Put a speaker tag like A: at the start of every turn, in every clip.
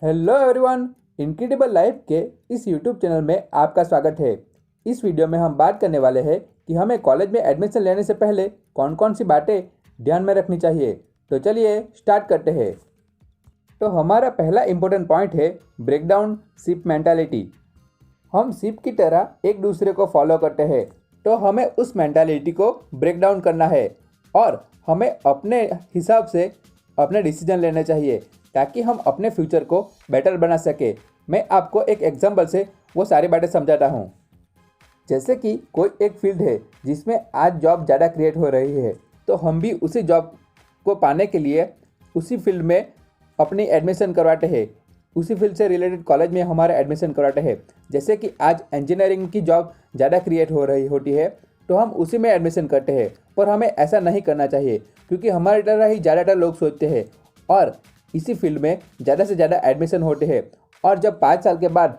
A: Hello everyone, incredible life के इस YouTube channel में आपका स्वागत है। इस वीडियो में हम बात करने वाले हैं कि हमें कॉलेज में एडमिशन लेने से पहले कौन कौन सी बातें ध्यान में रखनी चाहिए। तो चलिए स्टार्ट करते हैं। तो हमारा पहला इम्पोर्टेंट पॉइंट है ब्रेकडाउन शिप मेंटालिटी। हम शिप की तरह एक दूसरे को फॉलो करते हैं, तो हमें उस मेंटालिटी को ब्रेक डाउन करना है और हमें अपने हिसाब से अपने डिसीजन लेने चाहिए ताकि हम अपने फ्यूचर को बेटर बना सके। मैं आपको एक एग्जांपल से वो सारी बातें समझाता हूँ। जैसे कि कोई एक फील्ड है जिसमें आज जॉब ज़्यादा क्रिएट हो रही है, तो हम भी उसी जॉब को पाने के लिए उसी फील्ड में अपनी एडमिशन करवाते हैं, उसी फील्ड से रिलेटेड कॉलेज में हमारा एडमिशन करवाते हैं। जैसे कि आज इंजीनियरिंग की जॉब ज़्यादा क्रिएट हो रही होती है, तो हम उसी में एडमिशन करते हैं। पर हमें ऐसा नहीं करना चाहिए, क्योंकि हमारी तरह ही ज़्यादातर लोग सोचते हैं और इसी फील्ड में ज़्यादा से ज़्यादा एडमिशन होते हैं। और जब 5 साल के बाद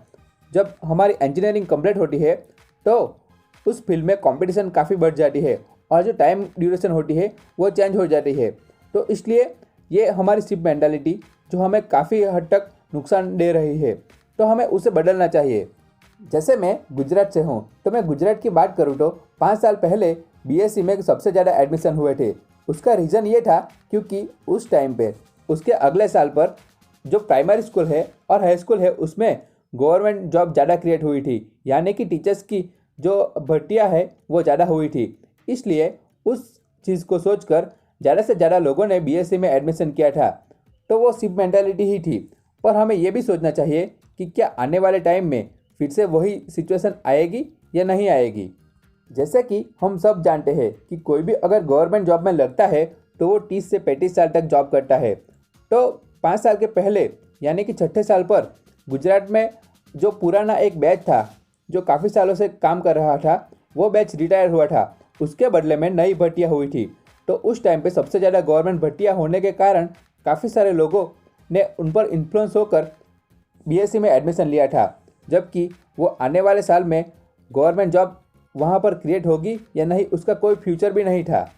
A: जब हमारी इंजीनियरिंग कंप्लीट होती है, तो उस फील्ड में कंपटीशन काफ़ी बढ़ जाती है और जो टाइम ड्यूरेशन होती है वो चेंज हो जाती है। तो इसलिए ये हमारी शिप मेंटालिटी जो हमें काफ़ी हद तक नुकसान दे रही है, तो हमें उसे बदलना चाहिए। जैसे मैं गुजरात से हूँ, तो मैं गुजरात की बात करूँ तो 5 साल पहले बीएससी में सबसे ज़्यादा एडमिशन हुए थे। उसका रीज़न ये था क्योंकि उस टाइम पे उसके अगले साल पर जो प्राइमरी स्कूल है और हाई स्कूल है उसमें गवर्नमेंट जॉब ज़्यादा क्रिएट हुई थी, यानी कि टीचर्स की जो भर्तियाँ है वो ज़्यादा हुई थी। इसलिए उस चीज़ को सोचकर ज़्यादा से ज़्यादा लोगों ने बीएससी में एडमिशन किया था। तो वो शिप मेंटालिटी ही थी। पर हमें ये भी सोचना चाहिए कि क्या आने वाले टाइम में फिर से वही सिचुएशन आएगी या नहीं आएगी। जैसे कि हम सब जानते हैं कि कोई भी अगर गवर्नमेंट जॉब में लगता है तो वो 30 से 35 साल तक जॉब करता है। तो 5 साल के पहले यानी कि छठे साल पर गुजरात में जो पुराना एक बैच था जो काफ़ी सालों से काम कर रहा था, वो बैच रिटायर हुआ था। उसके बदले में नई भर्तियाँ हुई थी। तो उस टाइम पे सबसे ज़्यादा गवर्नमेंट भर्तियाँ होने के कारण काफ़ी सारे लोगों ने उन पर इन्फ्लुएंस होकर बीएससी में एडमिशन लिया था, जबकि वो आने वाले साल में गवर्नमेंट जॉब वहाँ पर क्रिएट होगी या नहीं उसका कोई फ्यूचर भी नहीं था।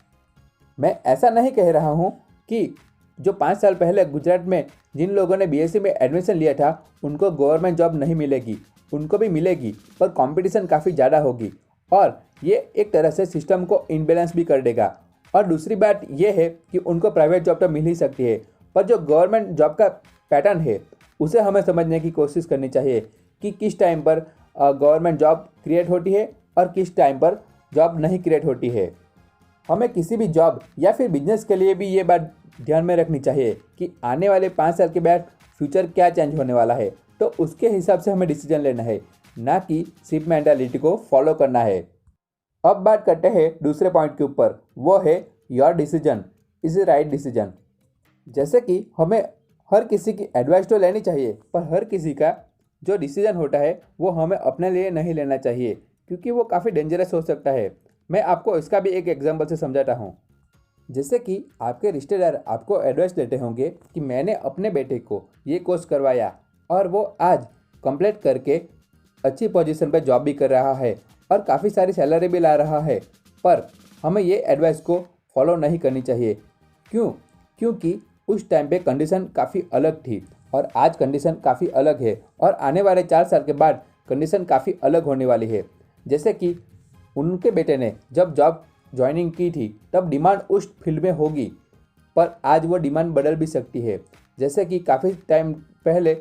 A: मैं ऐसा नहीं कह रहा हूँ कि जो 5 साल पहले गुजरात में जिन लोगों ने बीएससी में एडमिशन लिया था उनको गवर्नमेंट जॉब नहीं मिलेगी, उनको भी मिलेगी, पर कंपटीशन काफ़ी ज़्यादा होगी और ये एक तरह से सिस्टम को इनबैलेंस भी कर देगा। और दूसरी बात ये है कि उनको प्राइवेट जॉब तो मिल ही सकती है, पर जो गवर्नमेंट जॉब का पैटर्न है उसे हमें समझने की कोशिश करनी चाहिए कि किस टाइम पर गवर्नमेंट जॉब क्रिएट होती है और किस टाइम पर जॉब नहीं क्रिएट होती है। हमें किसी भी जॉब या फिर बिजनेस के लिए भी ये बात ध्यान में रखनी चाहिए कि आने वाले 5 साल के बाद फ्यूचर क्या चेंज होने वाला है, तो उसके हिसाब से हमें डिसीजन लेना है, ना कि शिप मेंटालिटी को फॉलो करना है। अब बात करते हैं दूसरे पॉइंट के ऊपर, वो है your decision is a right decision. जैसे कि हमें हर किसी की एडवाइस तो लेनी चाहिए, पर हर किसी का जो डिसीजन होता है वो हमें अपने लिए नहीं लेना चाहिए, क्योंकि वो काफ़ी डेंजरस हो सकता है। मैं आपको इसका भी एक एग्जांपल से समझाता हूँ। जैसे कि आपके रिश्तेदार आपको एडवाइस देते होंगे कि मैंने अपने बेटे को ये कोर्स करवाया और वो आज कंप्लीट करके अच्छी पोजीशन पर जॉब भी कर रहा है और काफ़ी सारी सैलरी भी ला रहा है, पर हमें ये एडवाइस को फॉलो नहीं करनी चाहिए। क्यों? क्योंकि उस टाइम पे कंडीशन काफ़ी अलग थी और आज कंडीशन काफ़ी अलग है और आने वाले 4 साल के बाद कंडीशन काफ़ी अलग होने वाली है। जैसे कि उनके बेटे ने जब जॉब ज्वाइनिंग की थी तब डिमांड उस फील्ड में होगी, पर आज वो डिमांड बदल भी सकती है। जैसे कि काफ़ी टाइम पहले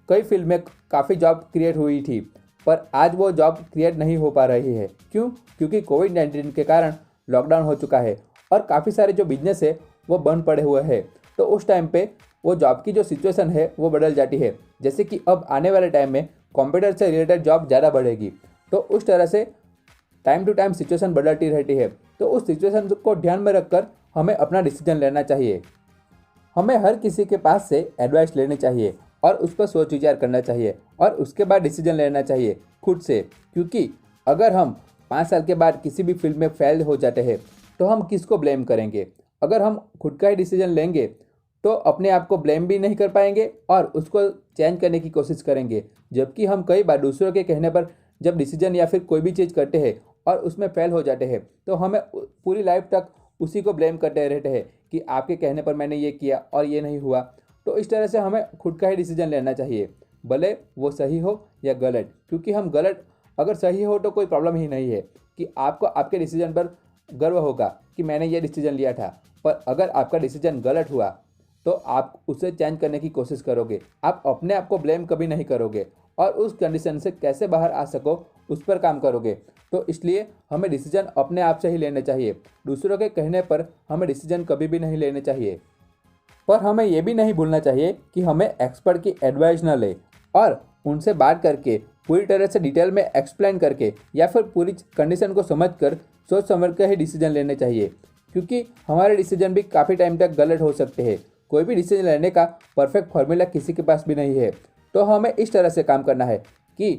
A: कई फील्ड में काफ़ी जॉब क्रिएट हुई थी, पर आज वो जॉब क्रिएट नहीं हो पा रही है। क्यों? क्योंकि कोविड-19 के कारण लॉकडाउन हो चुका है और काफ़ी सारे जो बिजनेस है वो बंद पड़े हुए हैं। तो उस टाइम पे वो जॉब की जो सिचुएशन है वो बदल जाती है। जैसे कि अब आने वाले टाइम में कंप्यूटर से रिलेटेड जॉब ज़्यादा बढ़ेगी, तो उस तरह से टाइम टू टाइम सिचुएशन बदलती रहती है। तो उस सिचुएशन को ध्यान में रखकर हमें अपना डिसीजन लेना चाहिए। हमें हर किसी के पास से एडवाइस लेनी चाहिए और उस पर सोच विचार करना चाहिए और उसके बाद डिसीजन लेना चाहिए खुद से। क्योंकि अगर हम 5 साल के बाद किसी भी फील्ड में फेल हो जाते हैं तो हम किसको ब्लेम करेंगे? अगर हम खुद का ही डिसीजन लेंगे तो अपने आप को ब्लेम भी नहीं कर पाएंगे और उसको चेंज करने की कोशिश करेंगे। जबकि हम कई बार दूसरों के कहने पर जब डिसीजन या फिर कोई भी चीज़ करते हैं और उसमें फेल हो जाते हैं, तो हमें पूरी लाइफ तक उसी को ब्लेम करते रहते हैं कि आपके कहने पर मैंने ये किया और ये नहीं हुआ। तो इस तरह से हमें खुद का ही डिसीजन लेना चाहिए, भले वो सही हो या गलत। क्योंकि हम गलत अगर सही हो तो कोई प्रॉब्लम ही नहीं है कि आपको आपके डिसीजन पर गर्व होगा कि मैंने ये डिसीजन लिया था। पर अगर आपका डिसीजन गलत हुआ तो आप उसे चेंज करने की कोशिश करोगे, आप अपने आप को ब्लेम कभी नहीं करोगे और उस कंडीशन से कैसे बाहर आ सको उस पर काम करोगे। तो इसलिए हमें डिसीजन अपने आप से ही लेने चाहिए, दूसरों के कहने पर हमें डिसीजन कभी भी नहीं लेने चाहिए। पर हमें यह भी नहीं भूलना चाहिए कि हमें एक्सपर्ट की एडवाइस न ले और उनसे बात करके पूरी तरह से डिटेल में एक्सप्लेन करके या फिर पूरी कंडीशन को समझकर सोच समझ कर ही डिसीजन लेने चाहिए। क्योंकि हमारे डिसीजन भी काफ़ी टाइम तक गलत हो सकते हैं। कोई भी डिसीजन लेने का परफेक्ट फार्मूला किसी के पास भी नहीं है। तो हमें इस तरह से काम करना है कि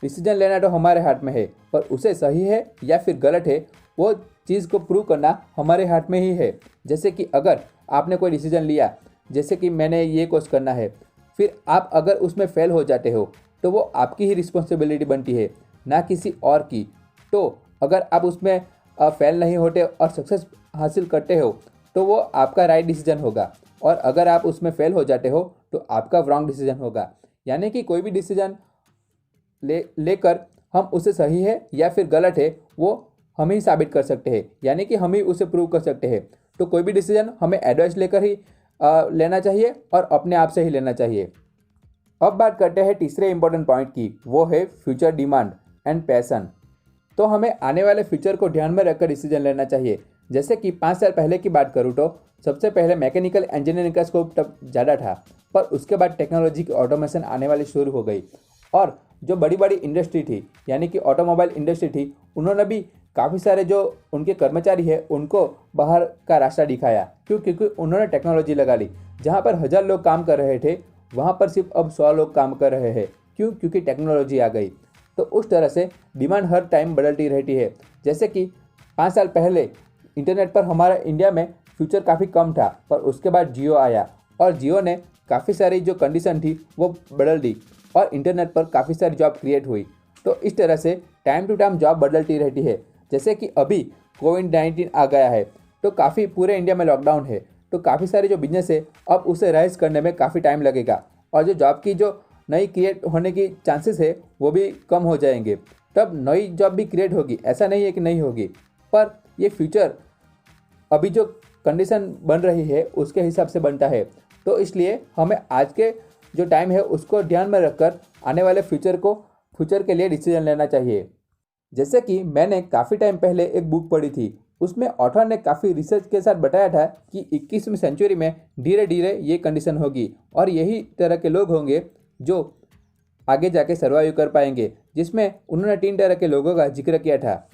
A: डिसीजन लेना तो हमारे हाथ में है, पर उसे सही है या फिर गलत है वो चीज़ को प्रूव करना हमारे हाथ में ही है। जैसे कि अगर आपने कोई डिसीजन लिया, जैसे कि मैंने ये कोर्स करना है, फिर आप अगर उसमें फेल हो जाते हो तो वो आपकी ही रिस्पॉन्सिबिलिटी बनती है, ना किसी और की। तो अगर आप उसमें फेल नहीं होते और सक्सेस हासिल करते हो तो वो आपका राइट डिसीजन होगा, और अगर आप उसमें फेल हो जाते हो तो आपका रॉन्ग डिसीजन होगा। यानी कि कोई भी डिसीजन लेकर हम उसे सही है या फिर गलत है वो हम ही साबित कर सकते हैं, यानी कि हम ही उसे प्रूव कर सकते हैं। तो कोई भी डिसीजन हमें एडवाइस लेकर ही लेना चाहिए और अपने आप से ही लेना चाहिए। अब बात करते हैं तीसरे इंपॉर्टेंट पॉइंट की, वो है फ्यूचर डिमांड एंड पैशन। तो हमें आने वाले फ्यूचर को ध्यान में रखकर डिसीजन लेना चाहिए। जैसे कि 5 साल पहले की बात करूँ तो सबसे पहले मैकेनिकल इंजीनियरिंग का स्कोप तब ज़्यादा था, पर उसके बाद टेक्नोलॉजी की ऑटोमेशन आने वाली शुरू हो गई और जो बड़ी बड़ी इंडस्ट्री थी यानी कि ऑटोमोबाइल इंडस्ट्री थी, उन्होंने भी काफ़ी सारे जो उनके कर्मचारी है उनको बाहर का रास्ता दिखाया। क्योंकि उन्होंने टेक्नोलॉजी लगा ली। जहाँ पर 1000 लोग काम कर रहे थे वहाँ पर सिर्फ अब 100 लोग काम कर रहे हैं। क्योंकि टेक्नोलॉजी आ गई। तो उस तरह से डिमांड हर टाइम बदलती रहती है। जैसे कि 5 साल पहले इंटरनेट पर हमारा इंडिया में फ्यूचर काफ़ी कम था, पर उसके बाद जियो आया और जियो ने काफ़ी सारी जो कंडीशन थी वो बदल दी और इंटरनेट पर काफ़ी सारी जॉब क्रिएट हुई। तो इस तरह से टाइम टू टाइम जॉब बदलती रहती है। जैसे कि अभी कोविड-19 आ गया है तो काफ़ी पूरे इंडिया में लॉकडाउन है, तो काफ़ी सारे जो बिजनेस है अब उसे राइज करने में काफ़ी टाइम लगेगा और जो जॉब की जो नई क्रिएट होने की चांसेस है वो भी कम हो जाएंगे। तब नई जॉब भी क्रिएट होगी, ऐसा नहीं है कि नहीं होगी, पर ये फ्यूचर अभी जो कंडीशन बन रही है उसके हिसाब से बनता है। तो इसलिए हमें आज के जो टाइम है उसको ध्यान में रखकर आने वाले फ्यूचर के लिए डिसीजन लेना चाहिए। जैसे कि मैंने काफ़ी टाइम पहले एक बुक पढ़ी थी, उसमें ऑथर ने काफ़ी रिसर्च के साथ बताया था कि 21वीं सेंचुरी में धीरे धीरे ये कंडीशन होगी और यही तरह के लोग होंगे जो आगे जाके सर्वाइव कर पाएंगे, जिसमें उन्होंने 3 तरह के लोगों का जिक्र किया था।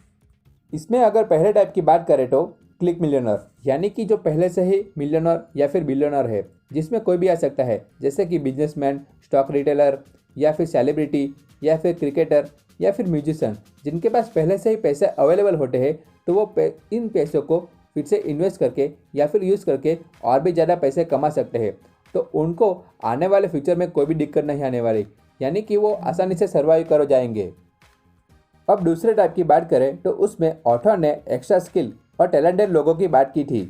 A: इसमें अगर पहले टाइप की बात करें तो क्लिक मिलियनर, यानी कि जो पहले से ही मिलियनर या फिर बिलियनर है, जिसमें कोई भी आ सकता है, जैसे कि बिजनेसमैन, स्टॉक रिटेलर या फिर सेलिब्रिटी या फिर क्रिकेटर या फिर म्यूजिशियन, जिनके पास पहले से ही पैसे अवेलेबल होते हैं तो वो इन पैसों को फिर से इन्वेस्ट करके या फिर यूज़ करके और भी ज़्यादा पैसे कमा सकते हैं। तो उनको आने वाले फ्यूचर में कोई भी दिक्कत नहीं आने वाली, यानी कि वो आसानी से सर्वाइव कर जाएंगे। अब दूसरे टाइप की बात करें तो उसमें ऑथर ने एक्स्ट्रा स्किल और टैलेंटेड लोगों की बात की थी।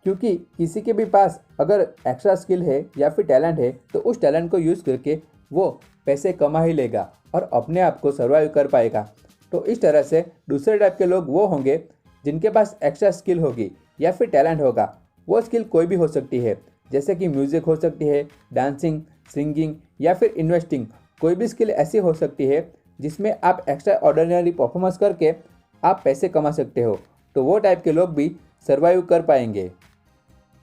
A: क्योंकि किसी के भी पास अगर एक्स्ट्रा स्किल है या फिर टैलेंट है तो उस टैलेंट को यूज़ करके वो पैसे कमा ही लेगा और अपने आप को सर्वाइव कर पाएगा। तो इस तरह से दूसरे टाइप के लोग वो होंगे जिनके पास एक्स्ट्रा स्किल होगी या फिर टैलेंट होगा। वो स्किल कोई भी हो सकती है, जैसे कि म्यूज़िक हो सकती है, डांसिंग, सिंगिंग या फिर इन्वेस्टिंग। कोई भी स्किल ऐसी हो सकती है जिसमें आप एक्स्ट्रा ऑर्डिनरी परफॉर्मेंस करके आप पैसे कमा सकते हो। तो वो टाइप के लोग भी सर्वाइव कर पाएंगे।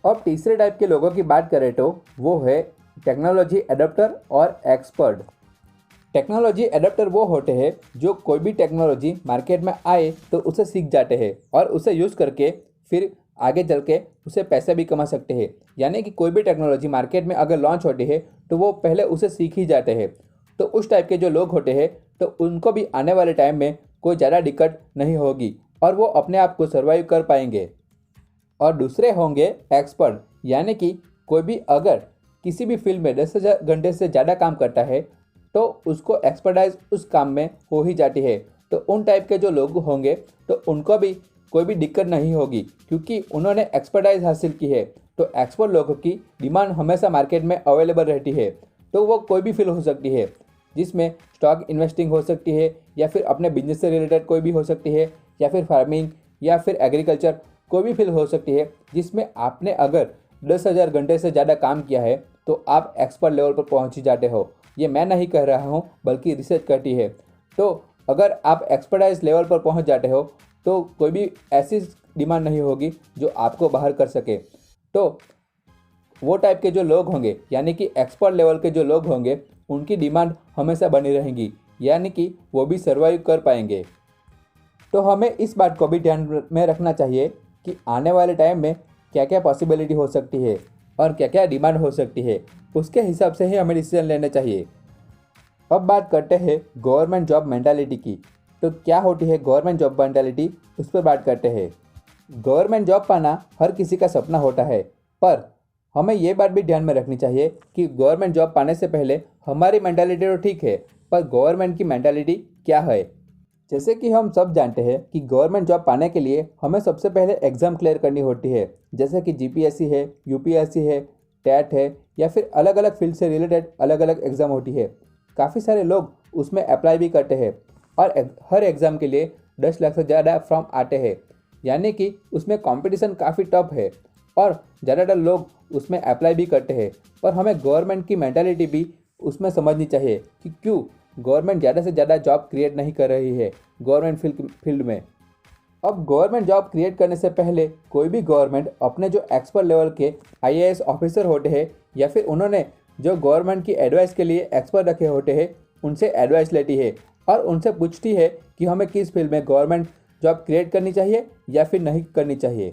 A: अब तीसरे टाइप के लोगों की बात करें तो वो है टेक्नोलॉजी एडाप्टर और एक्सपर्ट। टेक्नोलॉजी एडाप्टर वो होते हैं जो कोई भी टेक्नोलॉजी मार्केट में आए तो उसे सीख जाते हैं और उसे यूज़ करके फिर आगे चल के उसे पैसे भी कमा सकते हैं। यानी कि कोई भी टेक्नोलॉजी मार्केट में अगर लॉन्च होती है तो वो पहले उसे सीख ही जाते हैं। तो उस टाइप के जो लोग होते हैं तो उनको भी आने वाले टाइम में कोई ज़्यादा दिक्कत नहीं होगी और वो अपने आप को सर्वाइव कर पाएंगे। और दूसरे होंगे एक्सपर्ट, यानी कि कोई भी अगर किसी भी फील्ड में 10,000 घंटे से ज़्यादा काम करता है तो उसको एक्सपर्टाइज उस काम में हो ही जाती है। तो उन टाइप के जो लोग होंगे तो उनको भी कोई भी दिक्कत नहीं होगी क्योंकि उन्होंने एक्सपर्टाइज हासिल की है। तो एक्सपर्ट लोगों की डिमांड हमेशा मार्केट में अवेलेबल रहती है। तो वो कोई भी फील्ड हो सकती है, जिसमें स्टॉक इन्वेस्टिंग हो सकती है, या फिर अपने बिजनेस से रिलेटेड कोई भी हो सकती है, या फिर फार्मिंग, या फिर एग्रीकल्चर, कोई भी फील्ड हो सकती है जिसमें आपने अगर 10,000 घंटे से ज़्यादा काम किया है तो आप एक्सपर्ट लेवल पर पहुंच ही जाते हो। ये मैं नहीं कह रहा हूँ, बल्कि रिसर्च करती है। तो अगर आप एक्सपर्टाइज लेवल पर पहुंच जाते हो तो कोई भी ऐसी डिमांड नहीं होगी जो आपको बाहर कर सके। तो वो टाइप के जो लोग होंगे, यानी कि एक्सपर्ट लेवल के जो लोग होंगे, उनकी डिमांड हमेशा बनी रहेगी, यानी कि वो भी सर्वाइव कर पाएंगे। तो हमें इस बात को भी ध्यान में रखना चाहिए कि आने वाले टाइम में क्या क्या पॉसिबिलिटी हो सकती है और क्या क्या डिमांड हो सकती है, उसके हिसाब से ही हमें डिसीजन लेने चाहिए। अब बात करते हैं गवर्नमेंट जॉब मेंटालिटी की। तो क्या होती है गवर्नमेंट जॉब मेंटालिटी, उस पर बात करते हैं। गवर्नमेंट जॉब पाना हर किसी का सपना होता है, पर हमें ये बात भी ध्यान में रखनी चाहिए कि गवर्नमेंट जॉब पाने से पहले हमारी मेंटालिटी तो ठीक है, पर गवर्नमेंट की मेंटालिटी क्या है। जैसे कि हम सब जानते हैं कि गवर्नमेंट जॉब पाने के लिए हमें सबसे पहले एग्ज़ाम क्लियर करनी होती है, जैसे कि जीपीएससी है, यूपीएससी है, टेट है, या फिर अलग अलग फील्ड से रिलेटेड अलग अलग एग्ज़ाम होती है। काफ़ी सारे लोग उसमें अप्लाई भी करते हैं और हर एग्ज़ाम के लिए 10 लाख से ज़्यादा फॉर्म आते हैं, यानी कि उसमें कंपटीशन काफ़ी टफ है और ज़्यादातर लोग उसमें अप्लाई भी करते हैं। पर हमें गवर्नमेंट की मेंटालिटी भी उसमें समझनी चाहिए कि क्यों गवर्नमेंट ज़्यादा से ज़्यादा जॉब क्रिएट नहीं कर रही है गवर्नमेंट फील्ड में। अब गवर्नमेंट जॉब क्रिएट करने से पहले कोई भी गवर्नमेंट अपने जो एक्सपर्ट लेवल के आईएएस ऑफिसर होते हैं, या फिर उन्होंने जो गवर्नमेंट की एडवाइस के लिए एक्सपर्ट रखे होते हैं, उनसे एडवाइस लेती है और उनसे पूछती है कि हमें किस फील्ड में गवर्नमेंट जॉब क्रिएट करनी चाहिए या फिर नहीं करनी चाहिए।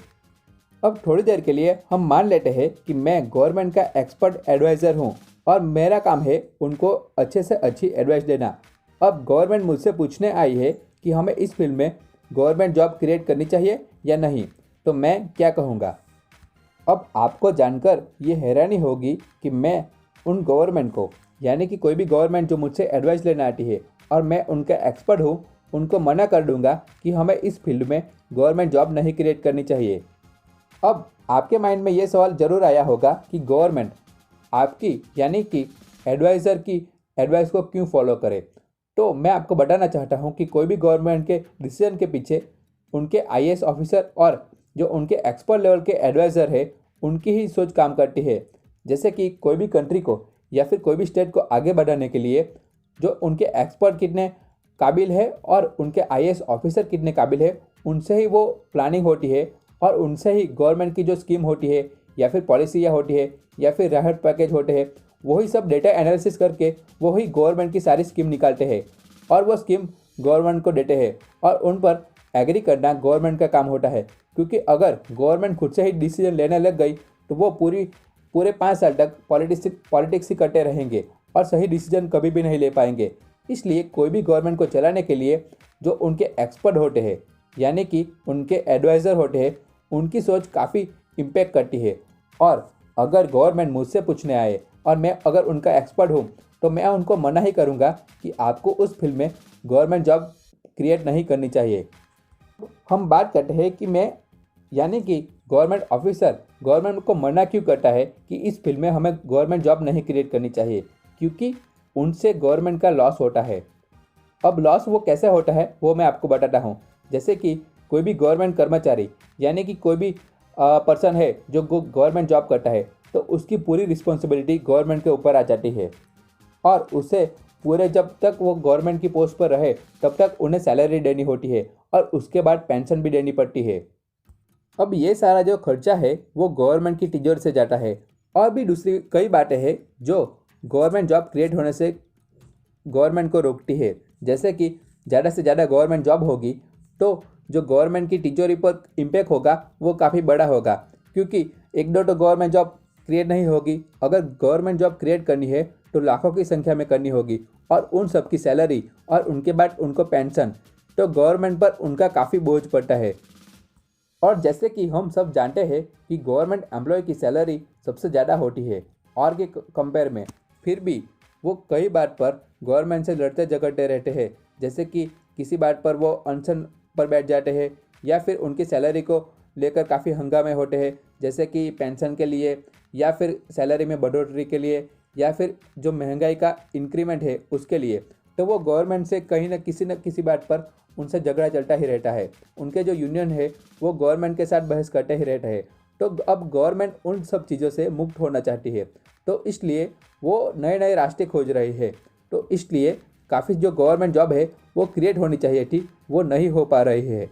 A: अब थोड़ी देर के लिए हम मान लेते हैं कि मैं गवर्नमेंट का एक्सपर्ट एडवाइज़र हूँ और मेरा काम है उनको अच्छे से अच्छी एडवाइस देना। अब गवर्नमेंट मुझसे पूछने आई है कि हमें इस फील्ड में गवर्नमेंट जॉब क्रिएट करनी चाहिए या नहीं, तो मैं क्या कहूँगा। अब आपको जानकर ये हैरानी होगी कि मैं उन गवर्नमेंट को, यानी कि कोई भी गवर्नमेंट जो मुझसे एडवाइस लेने आती है और मैं उनका एक्सपर्ट हूँ, उनको मना कर दूंगा कि हमें इस फील्ड में गवर्नमेंट जॉब नहीं क्रिएट करनी चाहिए। अब आपके माइंड में ये सवाल ज़रूर आया होगा कि गवर्नमेंट आपकी, यानी कि एडवाइज़र की एडवाइस को क्यों फॉलो करे। तो मैं आपको बताना चाहता हूँ कि कोई भी गवर्नमेंट के डिसीजन के पीछे उनके आईएएस ऑफिसर और जो उनके एक्सपर्ट लेवल के एडवाइज़र है, उनकी ही सोच काम करती है। जैसे कि कोई भी कंट्री को या फिर कोई भी स्टेट को आगे बढ़ाने के लिए जो उनके एक्सपर्ट कितने काबिल है और उनके आईएएस ऑफिसर कितने काबिल है, उनसे ही वो प्लानिंग होती है और उनसे ही गवर्नमेंट की जो स्कीम होती है या फिर पॉलिसियाँ होती है या फिर राहत पैकेज होते हैं, वही सब डेटा एनालिसिस करके वही गवर्नमेंट की सारी स्कीम निकालते हैं और वो स्कीम गवर्नमेंट को देते हैं और उन पर एग्री करना गवर्नमेंट का काम होता है। क्योंकि अगर गवर्नमेंट खुद से ही डिसीजन लेने लग गई तो वो पूरे 5 साल तक पॉलिटिक्स ही करते रहेंगे और सही डिसीजन कभी भी नहीं ले पाएंगे। इसलिए कोई भी गवर्नमेंट को चलाने के लिए जो उनके एक्सपर्ट होते हैं, यानी कि उनके एडवाइज़र होते हैं, उनकी सोच काफ़ी इम्पैक्ट करती है। और अगर गवर्नमेंट मुझसे पूछने आए और मैं अगर उनका एक्सपर्ट हूँ, तो मैं उनको मना ही करूँगा कि आपको उस फील्ड में गवर्नमेंट जॉब क्रिएट नहीं करनी चाहिए। हम बात करते हैं कि मैं, यानी कि गवर्नमेंट ऑफिसर गवर्नमेंट को मना क्यों करता है कि इस फील्ड में हमें गवर्नमेंट जॉब नहीं क्रिएट करनी चाहिए, क्योंकि उनसे गवर्नमेंट का लॉस होता है। अब लॉस वो कैसे होता है वो मैं आपको बताता हूँ। जैसे कि कोई भी गवर्नमेंट कर्मचारी, यानी कि कोई भी पर्सन है जो गवर्नमेंट जॉब करता है, तो उसकी पूरी रिस्पॉन्सिबिलिटी गवर्नमेंट के ऊपर आ जाती है और उसे पूरे जब तक वो गवर्नमेंट की पोस्ट पर रहे तब तक उन्हें सैलरी देनी होती है और उसके बाद पेंशन भी देनी पड़ती है। अब ये सारा जो खर्चा है वो गवर्नमेंट की तिजोरी से जाता है। और भी दूसरी कई बातें हैं जो गवर्नमेंट जॉब क्रिएट होने से गवर्नमेंट को रोकती है। जैसे कि ज़्यादा से ज़्यादा गवर्नमेंट जॉब होगी तो जो गवर्नमेंट की तिजोरी पर इम्पैक्ट होगा वो काफ़ी बड़ा होगा, क्योंकि एक दो तो गवर्नमेंट जॉब क्रिएट नहीं होगी। अगर गवर्नमेंट जॉब क्रिएट करनी है तो लाखों की संख्या में करनी होगी और उन सब की सैलरी और उनके बाद उनको पेंशन, तो गवर्नमेंट पर उनका काफ़ी बोझ पड़ता है। और जैसे कि हम सब जानते हैं कि गवर्नमेंट एम्प्लॉय की सैलरी सबसे ज़्यादा होती है और के कंपेयर में, फिर भी वो कई बात पर गवर्नमेंट से लड़ते झगड़ते रहते हैं। जैसे कि किसी बात पर वो अनशन पर बैठ जाते हैं या फिर उनकी सैलरी को लेकर काफ़ी हंगामे होते हैं, जैसे कि पेंशन के लिए या फिर सैलरी में बढ़ोतरी के लिए या फिर जो महंगाई का इंक्रीमेंट है उसके लिए, तो वो गवर्नमेंट से कहीं ना किसी बात पर उनसे झगड़ा चलता ही रहता है। उनके जो यूनियन है वो गवर्नमेंट के साथ बहस करते ही रहता है। तो अब गवर्नमेंट उन सब चीज़ों से मुक्त होना चाहती है, तो इसलिए वो नए नए रास्ते खोज रही है। तो इसलिए काफ़ी जो गवर्नमेंट जॉब है वो क्रिएट होनी चाहिए थी, वो नहीं हो पा रही है।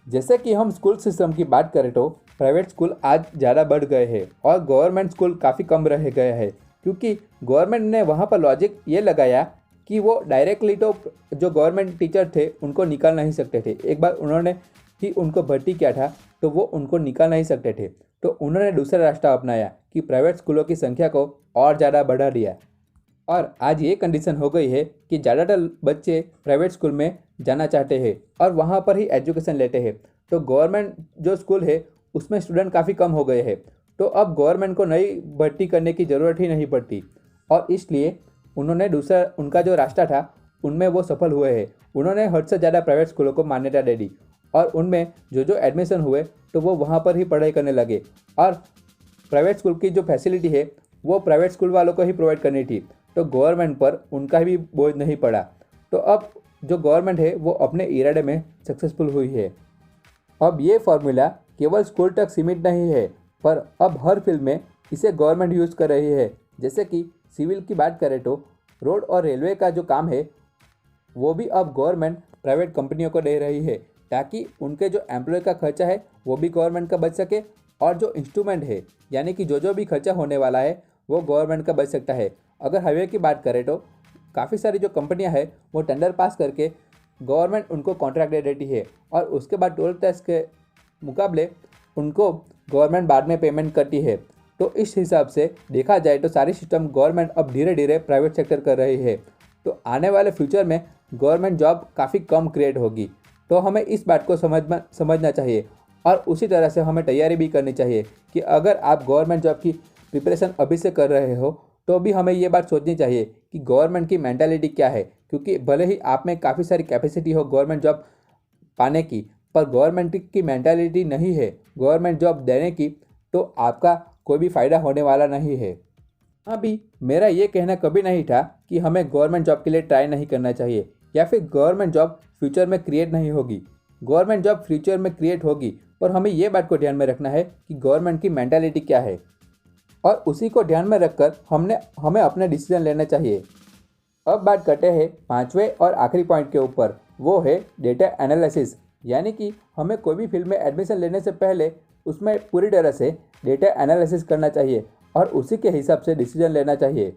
A: जैसे कि हम स्कूल सिस्टम की बात करें तो प्राइवेट स्कूल आज ज़्यादा बढ़ गए हैं और गवर्नमेंट स्कूल काफ़ी कम रह गए हैं, क्योंकि गवर्नमेंट ने वहाँ पर लॉजिक ये लगाया कि वो डायरेक्टली तो जो गवर्नमेंट टीचर थे उनको निकाल नहीं सकते थे। एक बार उन्होंने ही उनको भर्ती किया था तो वो उनको निकाल नहीं सकते थे, तो उन्होंने दूसरा रास्ता अपनाया कि प्राइवेट स्कूलों की संख्या को और ज़्यादा बढ़ा दिया। और आज ये कंडीशन हो गई है कि ज़्यादातर बच्चे प्राइवेट स्कूल में जाना चाहते हैं और वहाँ पर ही एजुकेशन लेते हैं। तो गवर्नमेंट जो स्कूल है उसमें स्टूडेंट काफ़ी कम हो गए हैं, तो अब गवर्नमेंट को नई भर्ती करने की ज़रूरत ही नहीं पड़ती और इसलिए उन्होंने दूसरा उनका जो रास्ता था उनमें वो सफल हुए हैं। उन्होंने हद से ज़्यादा प्राइवेट स्कूलों को मान्यता दे दी और उनमें जो एडमिशन हुए तो वो वहाँ पर ही पढ़ाई करने लगे और प्राइवेट स्कूल की जो फैसिलिटी है वो प्राइवेट स्कूल वालों को ही प्रोवाइड करनी थी, तो गवर्नमेंट पर उनका भी बोझ नहीं पड़ा। तो अब जो गवर्नमेंट है वो अपने इरादे में सक्सेसफुल हुई है। अब ये फार्मूला केवल स्कूल तक सीमित नहीं है, पर अब हर फील्ड में इसे गवर्नमेंट यूज़ कर रही है। जैसे कि सिविल की बात करें तो रोड और रेलवे का जो काम है वो भी अब गवर्नमेंट प्राइवेट कंपनियों को दे रही है, ताकि उनके जो एम्प्लॉय का खर्चा है वो भी गवर्नमेंट का बच सके और जो इंस्ट्रूमेंट है यानी कि जो भी खर्चा होने वाला है वो गवर्नमेंट का बच सकता है। अगर हाईवे की बात करें तो काफ़ी सारी जो कंपनियां हैं वो टेंडर पास करके गवर्नमेंट उनको कॉन्ट्रैक्ट दे देती है और उसके बाद टोल टैक्स के मुकाबले उनको गवर्नमेंट बाद में पेमेंट करती है। तो इस हिसाब से देखा जाए तो सारी सिस्टम गवर्नमेंट अब धीरे धीरे प्राइवेट सेक्टर कर रही है। तो आने वाले फ्यूचर में गवर्नमेंट जॉब काफ़ी कम क्रिएट होगी, तो हमें इस बात को समझना चाहिए और उसी तरह से हमें तैयारी भी करनी चाहिए कि अगर आप गवर्नमेंट जॉब की प्रिपरेशन अभी से कर रहे हो तो भी हमें ये बात सोचनी चाहिए कि गवर्नमेंट की मेंटालिटी क्या है, क्योंकि भले ही आप में काफ़ी सारी कैपेसिटी हो गवर्नमेंट जॉब पाने की, पर गवर्नमेंट की मेंटालिटी नहीं है गवर्नमेंट जॉब देने की, तो आपका कोई भी फ़ायदा होने वाला नहीं है। अभी मेरा ये कहना कभी नहीं था कि हमें गवर्नमेंट जॉब के लिए ट्राई नहीं करना चाहिए या फिर गवर्नमेंट जॉब फ्यूचर में क्रिएट नहीं होगी। गवर्नमेंट जॉब फ्यूचर में क्रिएट होगी, पर हमें ये बात को ध्यान में रखना है कि गवर्नमेंट की मेंटालिटी क्या है और उसी को ध्यान में रखकर हमें अपने डिसीजन लेना चाहिए। अब बात करते हैं पांचवें और आखिरी पॉइंट के ऊपर, वो है डेटा एनालिसिस। यानी कि हमें कोई भी फील्ड में एडमिशन लेने से पहले उसमें पूरी तरह से डेटा एनालिसिस करना चाहिए और उसी के हिसाब से डिसीजन लेना चाहिए।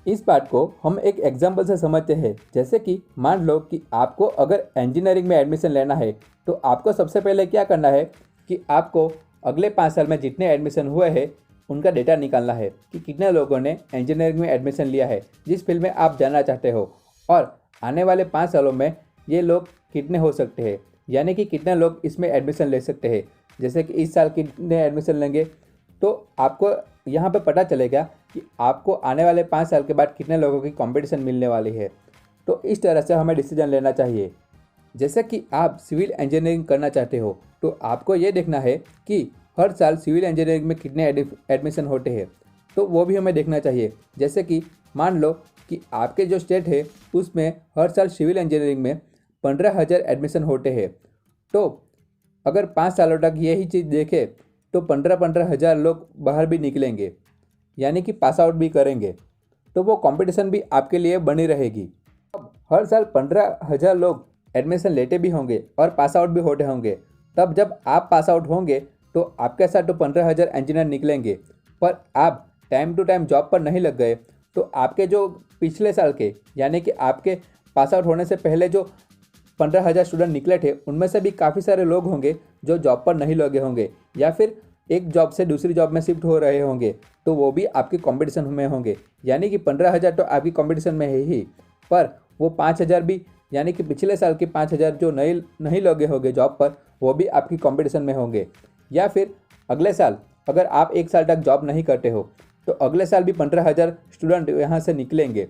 A: इस बात को हम एक एग्जाम्पल से समझते हैं। जैसे कि मान लो कि आपको अगर इंजीनियरिंग में एडमिशन लेना है तो आपको सबसे पहले क्या करना है कि आपको अगले 5 साल में जितने एडमिशन हुए हैं उनका डेटा निकालना है कि कितने लोगों ने इंजीनियरिंग में एडमिशन लिया है जिस फील्ड में आप जाना चाहते हो, और आने वाले 5 सालों में ये लोग कितने हो सकते हैं, यानी कि कितने लोग इसमें एडमिशन ले सकते हैं। जैसे कि इस साल कितने एडमिशन लेंगे तो आपको यहाँ पे पता चलेगा कि आपको आने वाले 5 साल के बाद कितने लोगों की कंपटीशन मिलने वाली है। तो इस तरह से हमें डिसीजन लेना चाहिए। जैसे कि आप सिविल इंजीनियरिंग करना चाहते हो तो आपको ये देखना है कि हर साल सिविल इंजीनियरिंग में कितने एडमिशन होते हैं, तो वो भी हमें देखना चाहिए। जैसे कि मान लो कि आपके जो स्टेट है उसमें हर साल सिविल इंजीनियरिंग में 15,000 एडमिशन होते हैं, तो अगर 5 सालों तक यही चीज़ देखें तो 15,000 लोग बाहर भी निकलेंगे, यानी कि पास आउट भी करेंगे, तो वो कंपटीशन भी आपके लिए बनी रहेगी। अब हर साल 15,000 लोग एडमिशन लेते भी होंगे और पास आउट भी होते होंगे, तब जब आप पास आउट होंगे तो आपके साथ तो 15,000 इंजीनियर निकलेंगे, पर आप टाइम टू टाइम जॉब पर नहीं लग गए तो आपके जो पिछले साल के यानी कि आपके पास आउट होने से पहले जो 15,000 स्टूडेंट निकले थे उनमें से भी काफ़ी सारे लोग होंगे जो जॉब पर नहीं लगे होंगे या फिर एक जॉब से दूसरी जॉब में शिफ्ट हो रहे होंगे, तो वो भी आपके कंपटीशन में होंगे। यानी कि 15,000 तो आपकी कंपटीशन में है ही, पर वो 5,000 भी यानी कि पिछले साल के 5,000 जो नहीं लगे होंगे जॉब पर, वो भी आपकी कंपटीशन में होंगे। या फिर अगले साल अगर आप 1 साल तक जॉब नहीं करते हो तो अगले साल भी 15,000 स्टूडेंट यहाँ से निकलेंगे,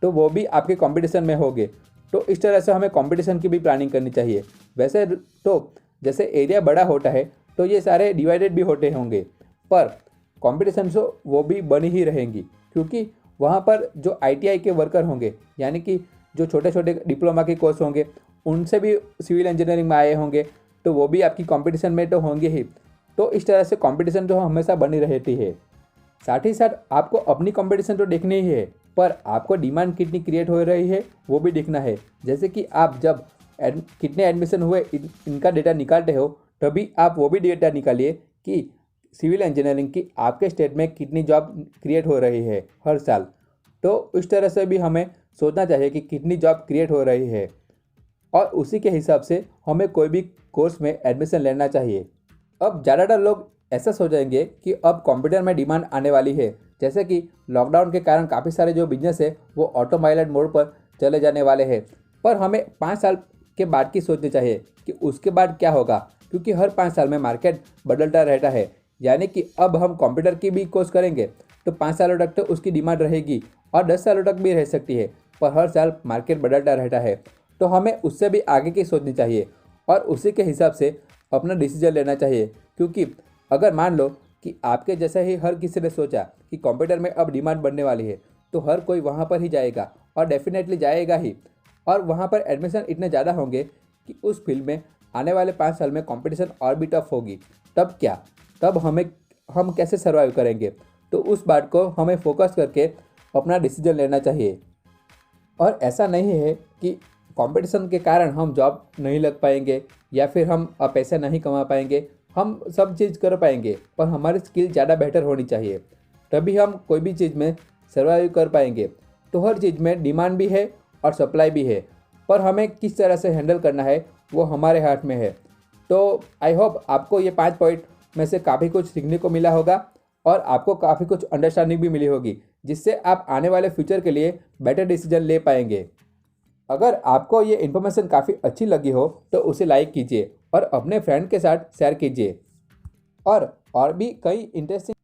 A: तो वो भी आपके कंपटीशन में होंगे। तो इस तरह से हमें कंपटीशन की भी प्लानिंग करनी चाहिए। वैसे तो जैसे एरिया बड़ा होता है तो ये सारे डिवाइडेड भी होते होंगे, पर कंपटीशन तो वो भी बनी ही रहेंगी, क्योंकि वहाँ पर जो आईटीआई के वर्कर होंगे, यानी कि जो छोटे छोटे डिप्लोमा के कोर्स होंगे, उनसे भी सिविल इंजीनियरिंग में आए होंगे, तो वो भी आपकी कंपटीशन में तो होंगे ही। तो इस तरह से कंपटीशन जो हमेशा बनी रहती है। साथ ही साथ आपको अपनी कंपटीशन तो देखनी ही है, पर आपको डिमांड कितनी क्रिएट हो रही है वो भी देखना है। जैसे कि आप जब कितने एडमिशन हुए इनका डेटा निकालते हो, तभी आप वो भी डेटा निकालिए कि सिविल इंजीनियरिंग की आपके स्टेट में कितनी जॉब क्रिएट हो रही है हर साल। तो इस तरह से भी हमें सोचना चाहिए कि कितनी जॉब क्रिएट हो रही है, और उसी के हिसाब से हमें कोई भी कोर्स में एडमिशन लेना चाहिए। अब ज़्यादातर लोग ऐसा सोचेंगे कि अब कंप्यूटर में डिमांड आने वाली है, जैसे कि लॉकडाउन के कारण काफ़ी सारे जो बिजनेस है वो ऑटोमाइलेट मोड पर चले जाने वाले हैं। पर हमें 5 साल के बाद की सोचनी चाहिए कि उसके बाद क्या होगा, क्योंकि हर 5 साल में मार्केट बदलता रहता है। यानी कि अब हम कंप्यूटर की भी कोर्स करेंगे तो 5 सालों तक तो उसकी डिमांड रहेगी, और 10 सालों तक भी रह सकती है, पर हर साल मार्केट बदलता रहता है। तो हमें उससे भी आगे की सोचनी चाहिए और उसी के हिसाब से अपना डिसीजन लेना चाहिए। क्योंकि अगर मान लो कि आपके जैसे ही हर किसी ने सोचा कि कंप्यूटर में अब डिमांड बढ़ने वाली है, तो हर कोई वहाँ पर ही जाएगा, और डेफिनेटली जाएगा ही। और वहाँ पर एडमिशन इतने ज़्यादा होंगे कि उस फील्ड में आने वाले 5 साल में कंपटीशन और भी टफ होगी। तब क्या, तब हम कैसे सर्वाइव करेंगे? तो उस बात को हमें फोकस करके अपना डिसीजन लेना चाहिए। और ऐसा नहीं है कि कंपटीशन के कारण हम जॉब नहीं लग पाएंगे या फिर हम पैसे नहीं कमा पाएंगे। हम सब चीज़ कर पाएंगे, पर हमारी स्किल ज़्यादा बेहतर होनी चाहिए, तभी हम कोई भी चीज़ में सर्वाइव कर पाएंगे। तो हर चीज़ में डिमांड भी है और सप्लाई भी है, पर हमें किस तरह से हैंडल करना है वो हमारे हाथ में है। तो आई होप आपको ये 5 पॉइंट में से काफ़ी कुछ सीखने को मिला होगा, और आपको काफ़ी कुछ अंडरस्टैंडिंग भी मिली होगी, जिससे आप आने वाले फ्यूचर के लिए बेटर डिसीजन ले पाएंगे। अगर आपको ये इन्फॉर्मेशन काफ़ी अच्छी लगी हो तो उसे लाइक कीजिए और अपने फ्रेंड के साथ शेयर कीजिए। और भी कई इंटरेस्टिंग